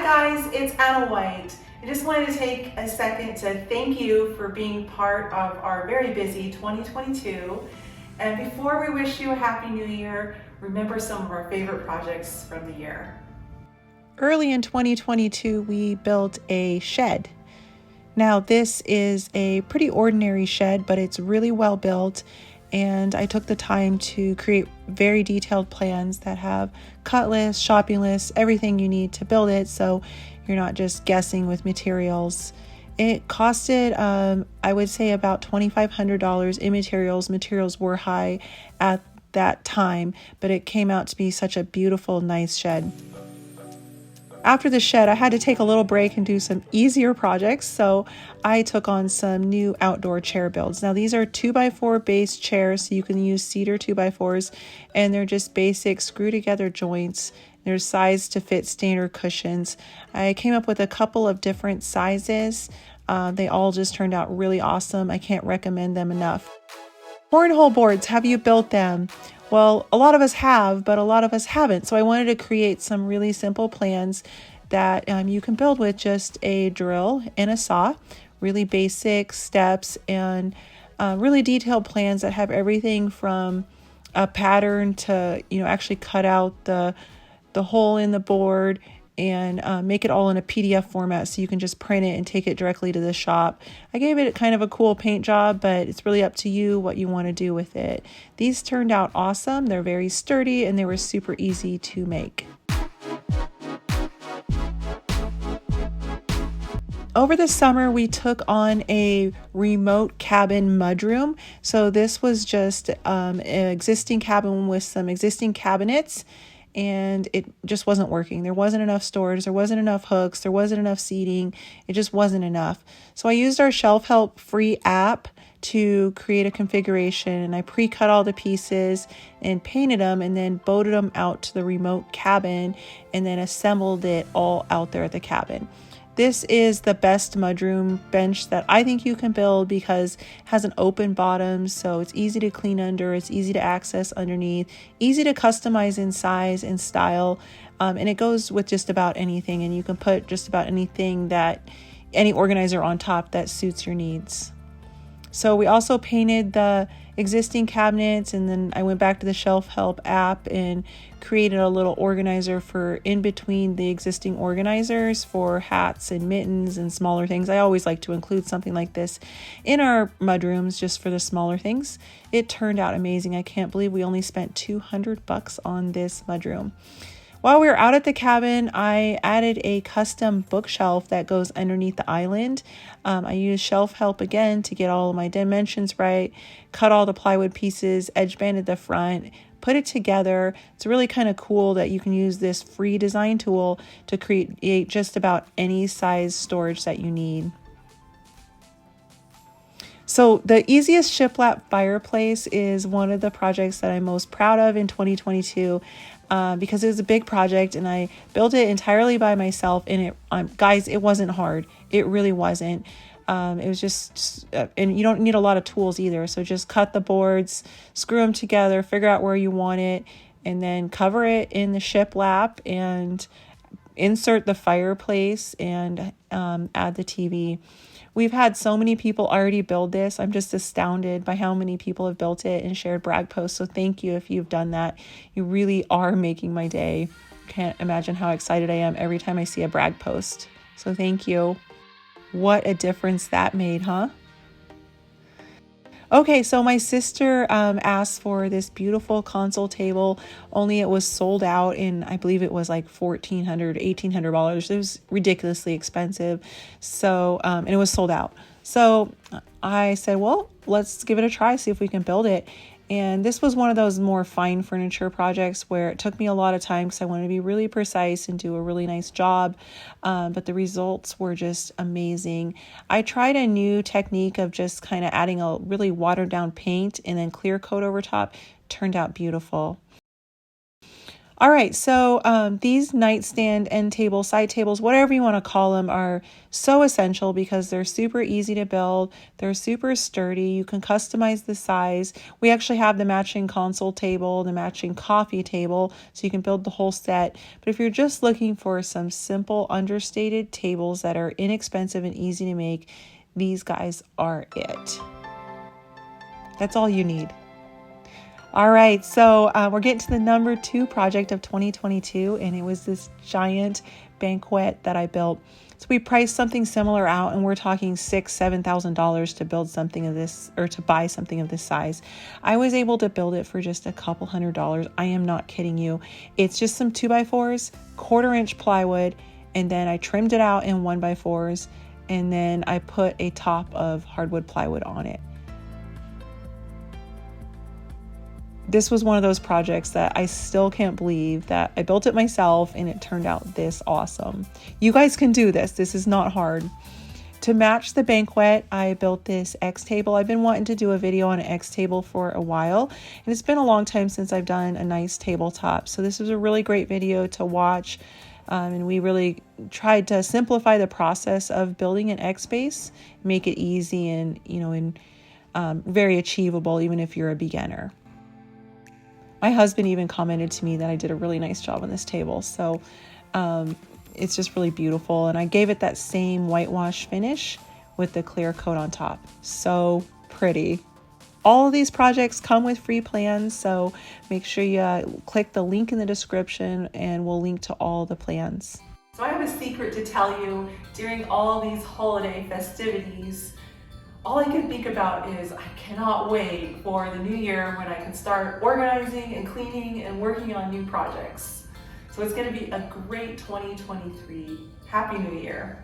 guys, it's anawhite. I just wanted to take a second to thank you for being part of our very busy 2022. And before we wish you a happy new year, remember some of our favorite projects from the year. Early in 2022, we built a shed. Now, this is a pretty ordinary shed, but it's really well built. And I took the time to create very detailed plans that have cut lists, shopping lists, everything you need to build it, so you're not just guessing with materials. It costed, I would say, about $2,500 in materials. Materials were high at that time, but it came out to be such a beautiful, nice shed. After the shed, I had to take a little break and do some easier projects, so I took on some new outdoor chair builds. Now, these are 2x4 base chairs, so you can use cedar 2x4s, and they're just basic screw-together joints. They're sized to fit standard cushions. I came up with a couple of different sizes. They all just turned out really awesome. I can't recommend them enough. Cornhole boards, have you built them? Well, a lot of us have, but a lot of us haven't. So I wanted to create some really simple plans that you can build with just a drill and a saw, really basic steps, and really detailed plans that have everything from a pattern to, actually cut out the hole in the board and make it all in a PDF format so you can just print it and take it directly to the shop. I gave it kind of a cool paint job, but it's really up to you what you want to do with it. These turned out awesome. They're very sturdy and they were super easy to make. Over the summer, we took on a remote cabin mudroom. So this was just an existing cabin with some existing cabinets, and it just wasn't working. There wasn't enough storage, there wasn't enough hooks, there wasn't enough seating. It just wasn't enough. So I used our Shelf Help free app to create a configuration, and I pre-cut all the pieces and painted them and then boated them out to the remote cabin and then assembled it all out there at the cabin. This is the best mudroom bench that I think you can build because it has an open bottom, so it's easy to clean under, it's easy to access underneath, easy to customize in size and style, and it goes with just about anything, and you can put just about anything that any organizer on top that suits your needs. So we also painted the existing cabinets, and then I went back to the Shelf Help app and created a little organizer for in between the existing organizers for hats and mittens and smaller things. I always like to include something like this in our mudrooms just for the smaller things. It turned out amazing. I can't believe we only spent $200 on this mudroom. While we were out at the cabin, I added a custom bookshelf that goes underneath the island. I used Shelf Help again to get all of my dimensions right, cut all the plywood pieces, edge banded the front, put it together. It's really kind of cool that you can use this free design tool to create just about any size storage that you need. So the easiest shiplap fireplace is one of the projects that I'm most proud of in 2022 because it was a big project and I built it entirely by myself. And guys, it wasn't hard. It really wasn't. It was just, and you don't need a lot of tools either. So just cut the boards, screw them together, figure out where you want it, and then cover it in the shiplap and insert the fireplace and add the TV. We've had so many people already build this. I'm just astounded by how many people have built it and shared brag posts. So thank you if you've done that. You really are making my day. Can't imagine how excited I am every time I see a brag post. So thank you. What a difference that made, huh? Okay, so my sister asked for this beautiful console table, only it was sold out in, I believe it was like $1,400, $1,800. It was ridiculously expensive. So, and it was sold out. So I said, well, let's give it a try, see if we can build it. And this was one of those more fine furniture projects where it took me a lot of time because I wanted to be really precise and do a really nice job. But the results were just amazing. I tried a new technique of just kind of adding a really watered down paint and then clear coat over top. Turned out beautiful. All right, so these nightstand end table, side tables, whatever you want to call them, are so essential because they're super easy to build. They're super sturdy. You can customize the size. We actually have the matching console table, the matching coffee table, so you can build the whole set. But if you're just looking for some simple, understated tables that are inexpensive and easy to make, these guys are it. That's all you need. All right, so we're getting to the number 2 project of 2022, and it was this giant banquet that I built. So we priced something similar out, and we're talking $6,000-$7,000 to build something of this, or to buy something of this size. I was able to build it for just a couple $100. I am not kidding you. It's just some 2x4s, 1/4-inch plywood, and then I trimmed it out in 1x4s, and then I put a top of hardwood plywood on it. This was one of those projects that I still can't believe that I built it myself and it turned out this awesome. You guys can do this. This is not hard. To match the banquet, I built this X table. I've been wanting to do a video on an X table for a while, and it's been a long time since I've done a nice tabletop. So this was a really great video to watch. And we really tried to simplify the process of building an X base, make it easy and, very achievable, even if you're a beginner. My husband even commented to me that I did a really nice job on this table. So it's just really beautiful. And I gave it that same whitewash finish with the clear coat on top. So pretty. All of these projects come with free plans. So make sure you click the link in the description and we'll link to all the plans. So I have a secret to tell you. During all these holiday festivities, all I can think about is I cannot wait for the new year when I can start organizing and cleaning and working on new projects. So it's going to be a great 2023. Happy New Year.